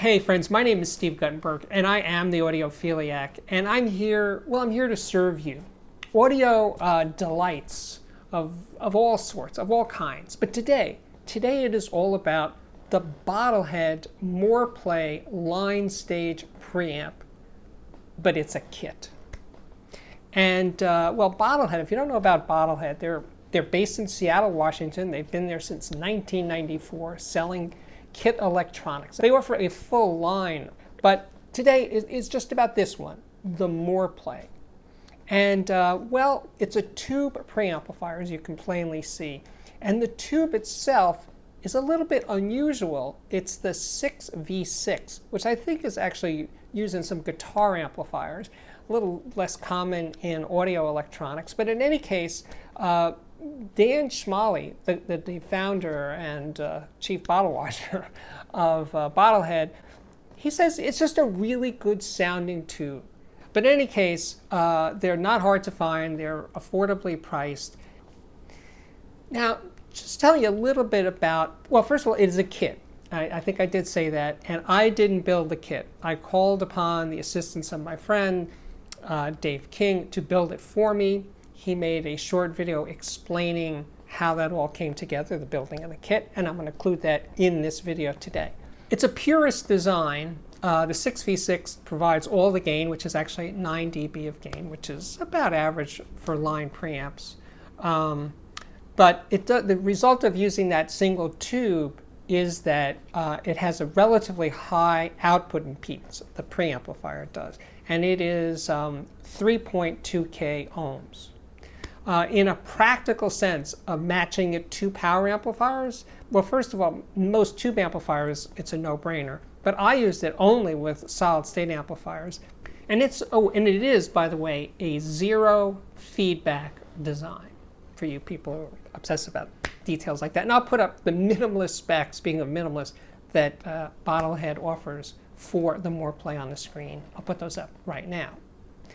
Hey friends, my name is Steve Guttenberg and I am the Audiophiliac, and I'm here to serve you audio delights of all sorts, of all kinds. But today it is all about the Bottlehead Moreplay line stage preamp, but it's a kit. And well, Bottlehead, if you don't know about Bottlehead, they're based in Seattle, Washington. They've been there since 1994, selling kit electronics. They offer a full line, but today is just about this one, the Moreplay. And well, it's a tube preamplifier, as you can plainly see. And the tube itself is a little bit unusual. It's the 6V6, which I think is actually used in some guitar amplifiers, a little less common in audio electronics. But in any case, Dan Schmally, the founder and chief bottle washer of Bottlehead, he says it's just a really good sounding tube. But in any case, they're not hard to find. They're affordably priced. Now, just tell you a little bit about, well, first of all, it is a kit. I think I did say that, and I didn't build the kit. I called upon the assistance of my friend, Dave King, to build it for me. He made a short video explaining how that all came together, the building of the kit, and I'm going to include that in this video today. It's a purist design. The 6V6 provides all the gain, which is actually 9 dB of gain, which is about average for line preamps. But the result of using that single tube is that it has a relatively high output impedance, the preamplifier does, and it is 3.2K ohms. In a practical sense of matching it to power amplifiers, well, first of all, most tube amplifiers, it's a no-brainer. But I used it only with solid-state amplifiers. And it is, by the way, a zero feedback design for you people who are obsessed about details like that. And I'll put up the minimalist specs, speaking of minimalist, that Bottlehead offers for the Moreplay on the screen. I'll put those up right now.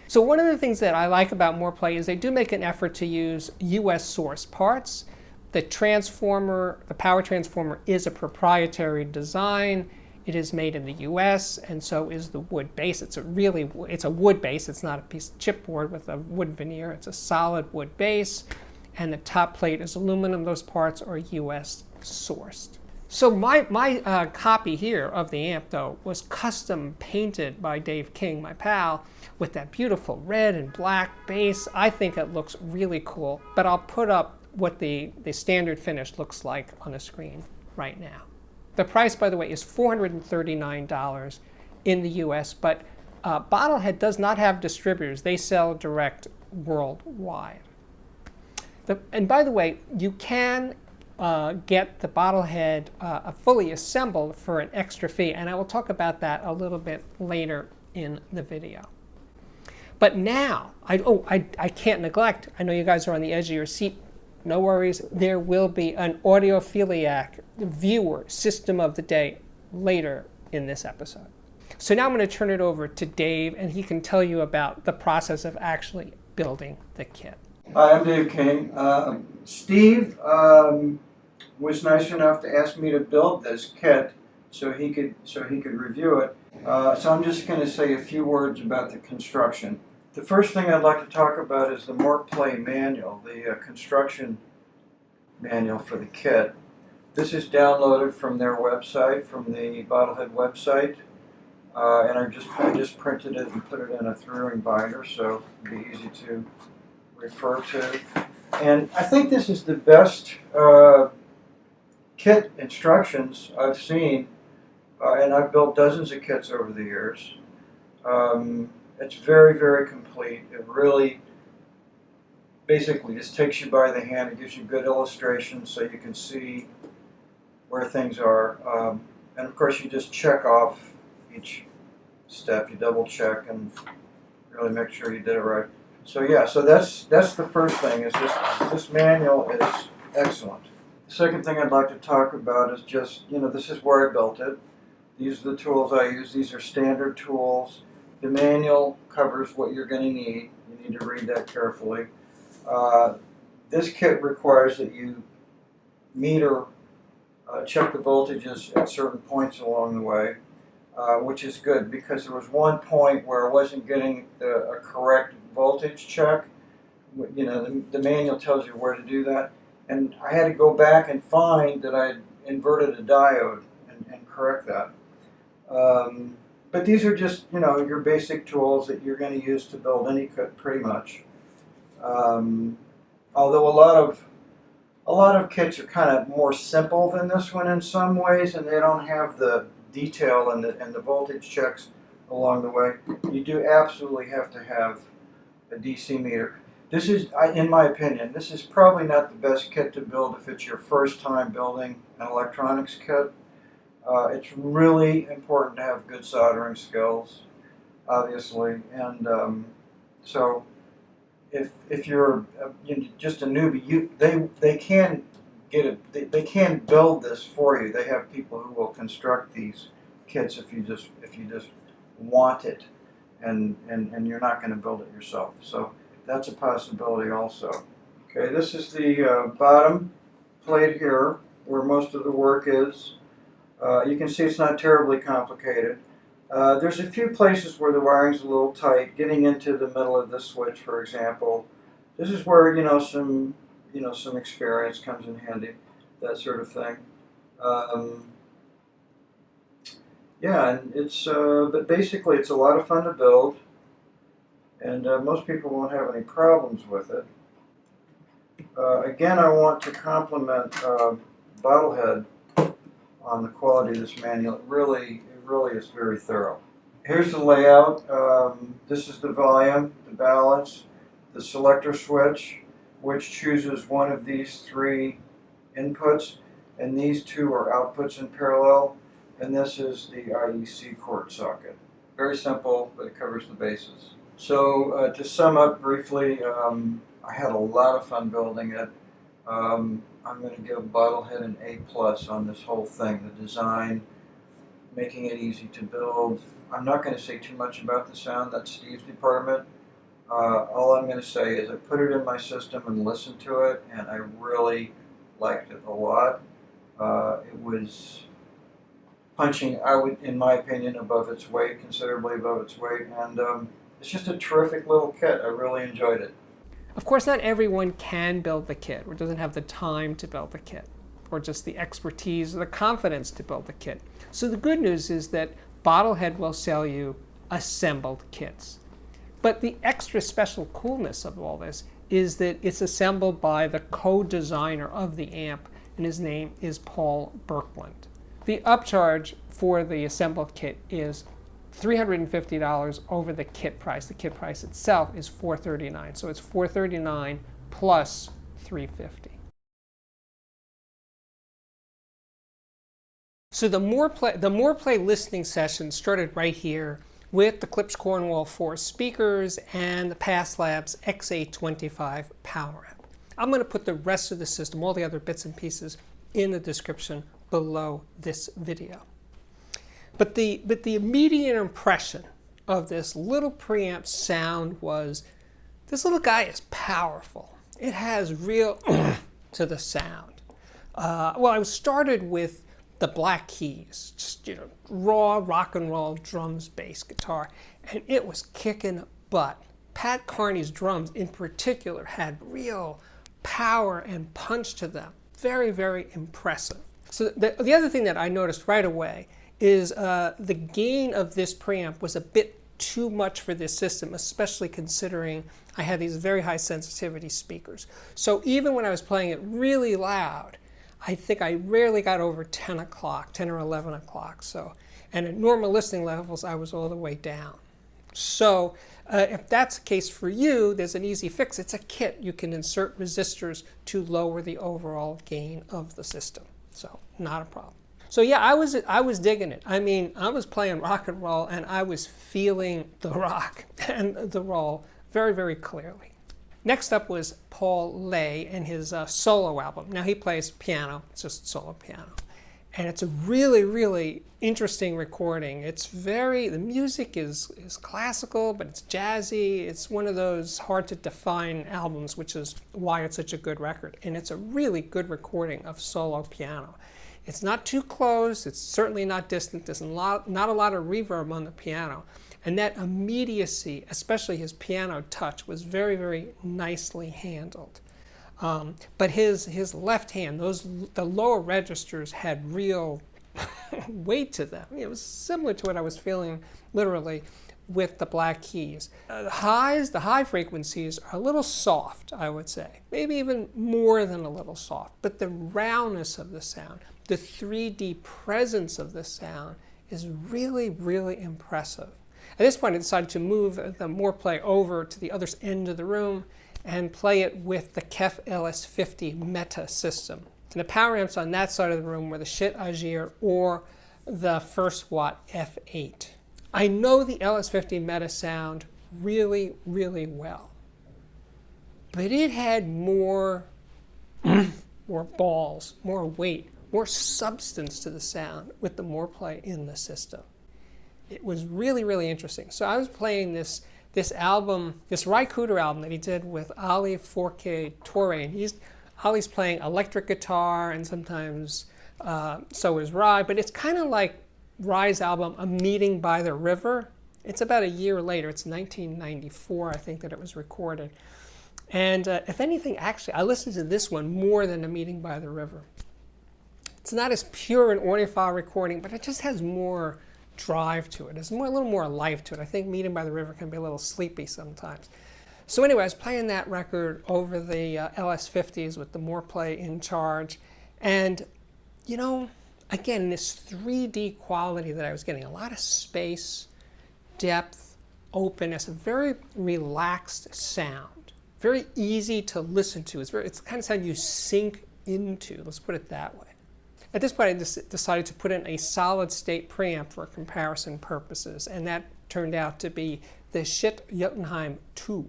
So one of the things that I like about Moreplay is they do make an effort to use US source parts. The transformer, the power transformer, is a proprietary design. It is made in the US, and so is the wood base. It's a wood base. It's not a piece of chipboard with a wood veneer. It's a solid wood base, and the top plate is aluminum. Those parts are US sourced. So my copy here of the amp, though, was custom painted by Dave King, my pal, with that beautiful red and black base. I think it looks really cool, but I'll put up what the standard finish looks like on the screen right now. The price, by the way, is $439 in the US, but Bottlehead does not have distributors. They sell direct worldwide. And by the way, you can get the Bottlehead fully assembled for an extra fee, and I will talk about that a little bit later in the video. But now, I can't neglect, I know you guys are on the edge of your seat, no worries, there will be an Audiophiliac viewer system of the day later in this episode. So now I'm going to turn it over to Dave, and he can tell you about the process of actually building the kit. Hi, I'm Dave King. Steve was nice enough to ask me to build this kit so he could review it. So I'm just going to say a few words about the construction. The first thing I'd like to talk about is the Moreplay manual, the construction manual for the kit. This is downloaded from their website, from the Bottlehead website, and I just printed it and put it in a 3-ring binder, so it'll be easy to refer to. And I think this is the best kit instructions I've seen, and I've built dozens of kits over the years. It's very, very complete. It really basically just takes you by the hand. It gives you good illustrations so you can see where things are. And of course you just check off each step. You double check and really make sure you did it right. So yeah, so that's the first thing, is this manual is excellent. The second thing I'd like to talk about is just, this is where I built it. These are the tools I use. These are standard tools. The manual covers what you're going to need. You need to read that carefully. This kit requires that you meter check the voltages at certain points along the way. which is good because there was one point where I wasn't getting a correct voltage check. You know, the manual tells you where to do that, and I had to go back and find that I had inverted a diode and correct that. But these are just, you know, your basic tools that you're going to use to build any kit, pretty much. Although a lot of kits are kind of more simple than this one in some ways, and they don't have the detail and the voltage checks along the way. You do absolutely have to have a DC meter. This is, in my opinion, this is probably not the best kit to build if it's your first time building an electronics kit. It's really important to have good soldering skills, obviously, and so if you're just a newbie, they can get it. They can build this for you. They have people who will construct these kits if you just want it, and you're not going to build it yourself. So that's a possibility also. Okay, this is the bottom plate here, where most of the work is. You can see it's not terribly complicated. There's a few places where the wiring's a little tight. Getting into the middle of this switch, for example, this is where some experience comes in handy, that sort of thing. Yeah, and it's but basically it's a lot of fun to build, and most people won't have any problems with it. Again, I want to compliment Bottlehead on the quality of this manual. It really is very thorough. Here's the layout. This is the volume, the balance, the selector switch, which chooses one of these three inputs, and these two are outputs in parallel, and this is the IEC cord socket. Very simple, but it covers the bases. So to sum up briefly, I had a lot of fun building it. I'm going to give Bottlehead an A+ on this whole thing. The design, making it easy to build. I'm not going to say too much about the sound. That's Steve's department. All I'm going to say is I put it in my system and listened to it, and I really liked it a lot. It was punching out, in my opinion, above its weight, considerably above its weight, and it's just a terrific little kit. I really enjoyed it. Of course, not everyone can build the kit or doesn't have the time to build the kit or just the expertise or the confidence to build the kit. So the good news is that Bottlehead will sell you assembled kits. But the extra special coolness of all this is that it's assembled by the co-designer of the amp, and his name is Paul Birkeland. The upcharge for the assembled kit is $350 over the kit price. The kit price itself is $439, so it's $439 plus $350. So the Moreplay listening session started right here with the Klipsch Cornwall 4 speakers and the Past Labs XA25 power amp. I'm going to put the rest of the system, all the other bits and pieces, in the description below this video. But the immediate impression of this little preamp sound was, this little guy is powerful. It has real to the sound. Well, I started with the Black Keys, just raw rock and roll drums, bass, guitar, and it was kicking butt. Pat Carney's drums in particular had real power and punch to them. Very, very impressive. So the other thing that I noticed right away is the gain of this preamp was a bit too much for this system, especially considering I had these very high sensitivity speakers. So even when I was playing it really loud, I think I rarely got over 10 o'clock, 10 or 11 o'clock. So, and at normal listening levels, I was all the way down. So if that's the case for you, there's an easy fix. It's a kit. You can insert resistors to lower the overall gain of the system. So not a problem. So yeah, I was digging it. I mean, I was playing rock and roll, and I was feeling the rock and the roll very, very clearly. Next up was Paul Lay and his solo album. Now he plays piano, it's just solo piano. And it's a really, really interesting recording. It's the music is classical, but it's jazzy. It's one of those hard to define albums, which is why it's such a good record. And it's a really good recording of solo piano. It's not too close, it's certainly not distant, there's not a lot of reverb on the piano. And that immediacy, especially his piano touch, was very, very nicely handled. But his left hand, the lower registers had real weight to them. It was similar to what I was feeling literally with the black keys. The high frequencies are a little soft, I would say. Maybe even more than a little soft. But the roundness of the sound, the 3D presence of the sound is really, really impressive. At this point, I decided to move the Moreplay over to the other end of the room and play it with the KEF LS50 Meta system. And the power amps on that side of the room were the Schiit Agir or the First Watt F8. I know the LS50 Meta sound really, really well, but it had more balls, more weight, more substance to the sound with the Moreplay in the system. It was really, really interesting. So I was playing this album, this Ry Cooder album that he did with Ali Forquet Torre, and Ali's playing electric guitar, and sometimes so is Ry, but it's kind of like Ry's album, A Meeting by the River. It's about a year later. It's 1994, I think, that it was recorded. And if anything, actually, I listened to this one more than A Meeting by the River. It's not as pure an audiophile recording, but it just has more drive to it. There's a little more life to it. I think Meeting by the River can be a little sleepy sometimes. So anyway, I was playing that record over the LS50s with the Moreplay in charge. And, you know, again, this 3D quality that I was getting, a lot of space, depth, openness, a very relaxed sound. Very easy to listen to. It's the kind of sound you sink into, let's put it that way. At this point, I decided to put in a solid-state preamp for comparison purposes, and that turned out to be the Schiit Jotunhein II.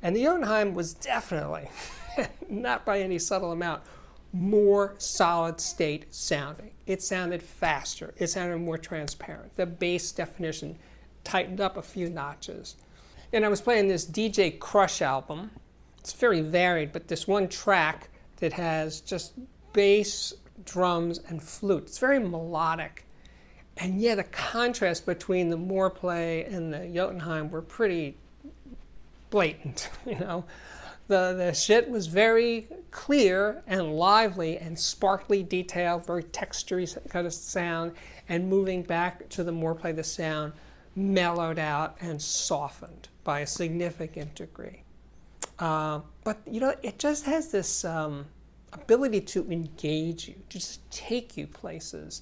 And the Jotunheim was definitely, not by any subtle amount, more solid-state sounding. It sounded faster. It sounded more transparent. The bass definition tightened up a few notches. And I was playing this DJ Crush album. It's very varied, but this one track that has just bass, drums, and flute. It's very melodic. And yeah, the contrast between the Moreplay and the Jotunheim were pretty blatant, you know. The Schiit was very clear and lively and sparkly detailed, very textury kind of sound, and moving back to the Moreplay, the sound mellowed out and softened by a significant degree. But, you know, it just has this ability to engage you, to just take you places.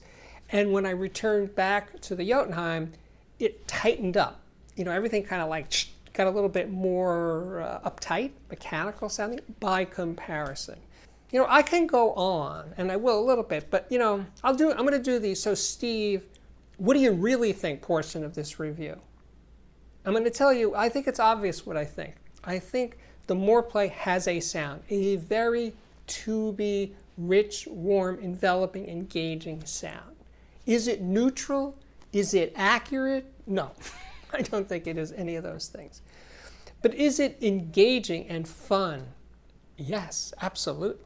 And when I returned back to the Jotunheim, it tightened up. You know, everything kind of like got a little bit more uptight, mechanical sounding by comparison. You know, I can go on, and I will a little bit, but you know, I'm going to do these. So Steve, what do you really think portion of this review? I'm going to tell you, I think it's obvious what I think. I think the Moreplay has a sound, a very tubey, rich, warm, enveloping, engaging sound. Is it neutral? Is it accurate? No, I don't think it is any of those things. But is it engaging and fun? Yes, absolutely.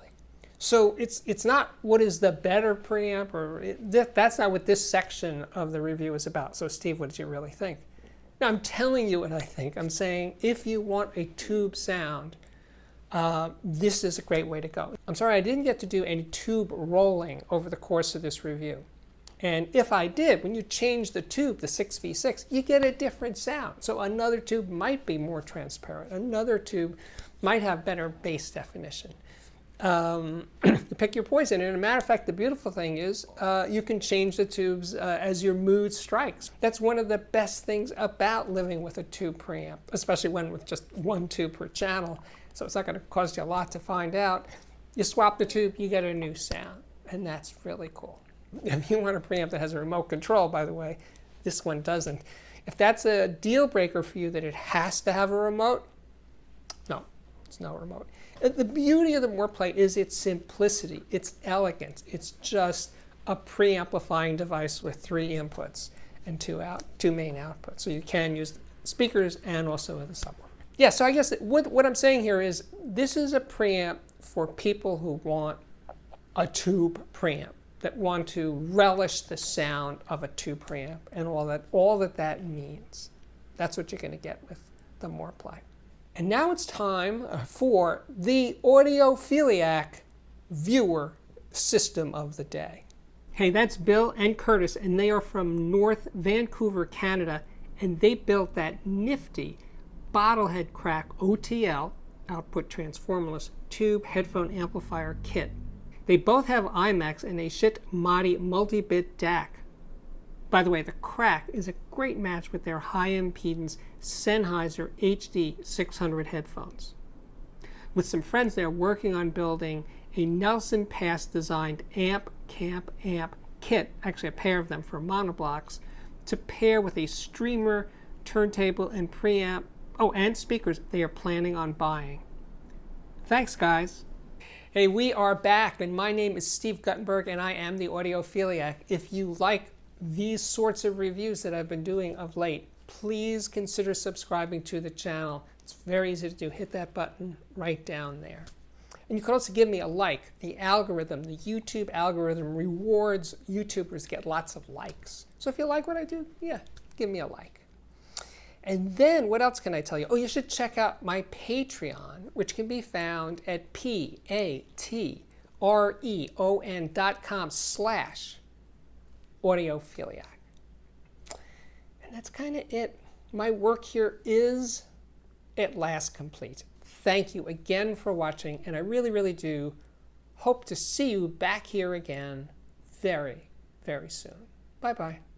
So it's not what is the better preamp, or that's not what this section of the review is about. So Steve, what did you really think? Now I'm telling you what I think. I'm saying if you want a tube sound, this is a great way to go. I'm sorry I didn't get to do any tube rolling over the course of this review. And if I did, when you change the tube, the 6v6, you get a different sound. So another tube might be more transparent. Another tube might have better bass definition. You pick your poison. And as a matter of fact, the beautiful thing is you can change the tubes as your mood strikes. That's one of the best things about living with a tube preamp, especially when with just one tube per channel. So it's not going to cost you a lot to find out. You swap the tube, you get a new sound. And that's really cool. If you want a preamp that has a remote control, by the way, this one doesn't. If that's a deal breaker for you that it has to have a remote, no, it's no remote. The beauty of the Moreplay is its simplicity, its elegance. It's just a preamplifying device with 3 inputs and 2 main outputs. So you can use speakers and also the subwoofer. Yeah, so I guess what I'm saying here is this is a preamp for people who want a tube preamp. that want to relish the sound of a 2 preamp and all that means. That's what you're going to get with the Moreplay. And now it's time for the Audiophiliac viewer system of the day. Hey, that's Bill and Curtis, and they are from North Vancouver, Canada, and they built that nifty Bottlehead Crack OTL, output transformerless, tube headphone amplifier kit. They both have IMAX and a Schiit Modi multi-bit DAC. By the way, the Crack is a great match with their high-impedance Sennheiser HD 600 headphones. With some friends, they're working on building a Nelson Pass designed amp, camp, amp kit, actually a pair of them for monoblocks, to pair with a streamer, turntable, and preamp, and speakers they are planning on buying. Thanks, guys. Hey, we are back, and my name is Steve Guttenberg, and I am the Audiophiliac. If you like these sorts of reviews that I've been doing of late, please consider subscribing to the channel. It's very easy to do. Hit that button right down there. And you can also give me a like. The algorithm, the YouTube algorithm rewards YouTubers get lots of likes. So if you like what I do, yeah, give me a like. And then what else can I tell you? Oh, you should check out my Patreon, which can be found at patreon.com/audiophiliac. And that's kind of it. My work here is at last complete. Thank you again for watching, and I really, really do hope to see you back here again very, very soon. Bye-bye.